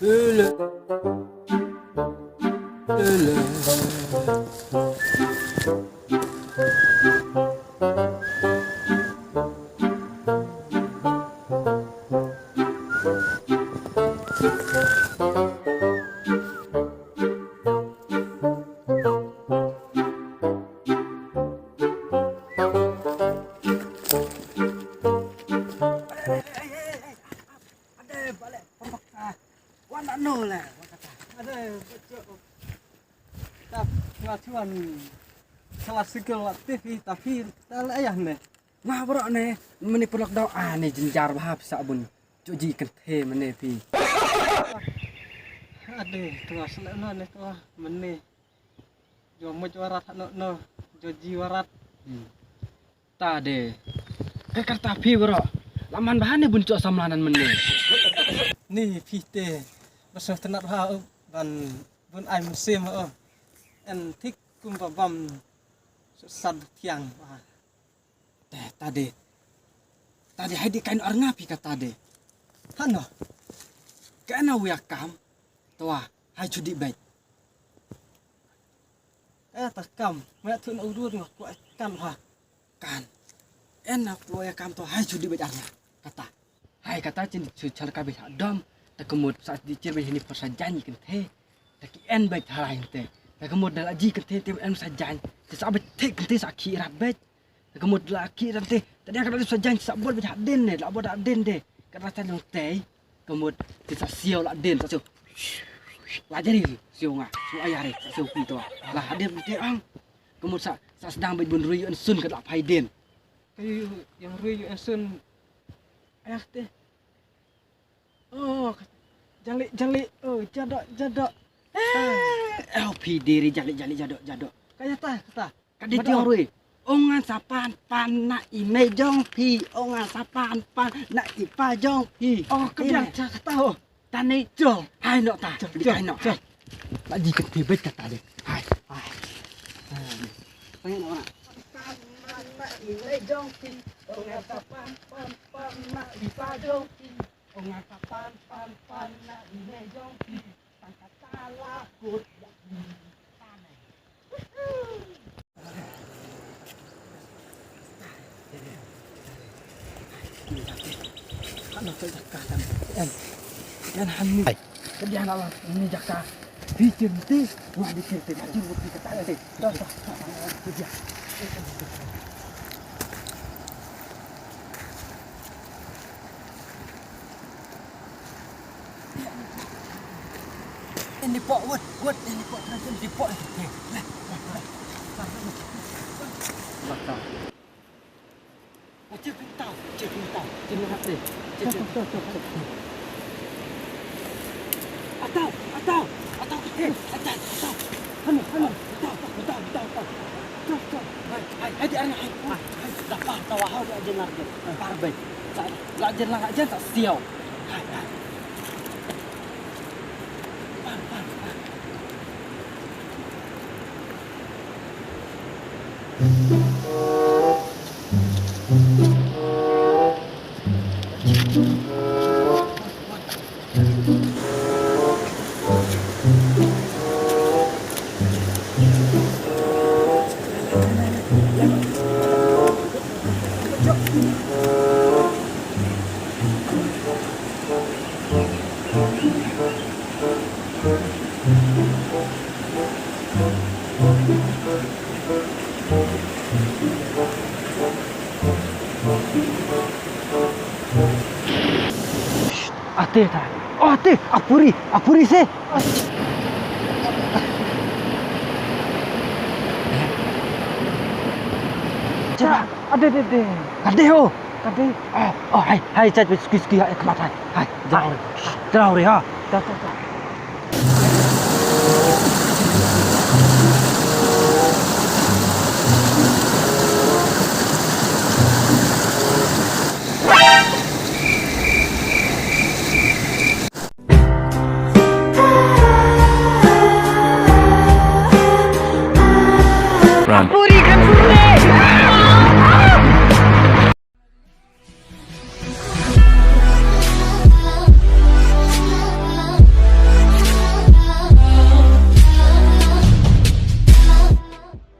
Lele, lele. Cuman salah segel TV tapi tak ayah nih. Wah bro nih, meni pelak doa nih jenjar bahap sabun. Cuci kenthe meni pi. Aduh, tuh selena nih tuh meni. Jo muj warat no, joji warat. Ta de. Kakak tapi bro. Laman bahane buncok samlanan meni. Nih pite. Masih tenak ha ban bun ai musim en tik kum bam sad tiang. Tadi hai di kain orang ngapi kata de. Hano. Kana wiakam. Tua, hai judi baik. Takam, mẹ thun udur ngọc loại kan ha. Kan. Enak wiakam to hai judi baik arna. Kata. Hai kata cin sucal kabeh dom. Tak kemud saat dicir baik ini persajanyi kenthe. Tak en baik halain teh. Tak kemud dalaji kenthe tem en sajan. Sabat tek kenthe sakhi rat baik. Kemudian laki nanti tadi akan ada saja tak boleh berhak den deh, tak boleh den deh. Kerana saya yang teh, kemudian kita siau lah den, tak siau. Lajari siau ngah, siau ayah deh, siau pintu lah den nanti ang. Kemudian saya sedang berbuat ruyu ensun ke lapai den. Kayu yang ruyu ensun ayah teh. Oh, jalik, oh jadok. Pi diri jalik jadok. Kayak kata. Kadit yang ruyu. Ongan sapan pan nak ime jong pi, ongan sapan pan nak ipa jong pi. Oh, kebiang tahu. Tani jong, hai nok ta, hai nok. Tak jiket pi bet kata de. Hai. Pengen nak. Pan nak ime jong pi, ongan sapan pan nak ipa jong pi. Ongan sapan pan nak ime jong pi. Tangkat salah kut. Ano sa jakatan yan hanmi kadihan Allah ini jakka bikin ti wah bikin ti maju bukti kata ti dah kerja ini pok wot ini pok transfer di pok lah bakal cek pintau jangan hati cek atau hanu hai di anak hai dapat tawah aja narge parbe lajen lah aja tak siau hai Ate ta. Oh ate, apuri se. Coba, ada. Ada ho. Ada. Oh, hai, chat ski hai kemat hai. Hai, jauh. Ha.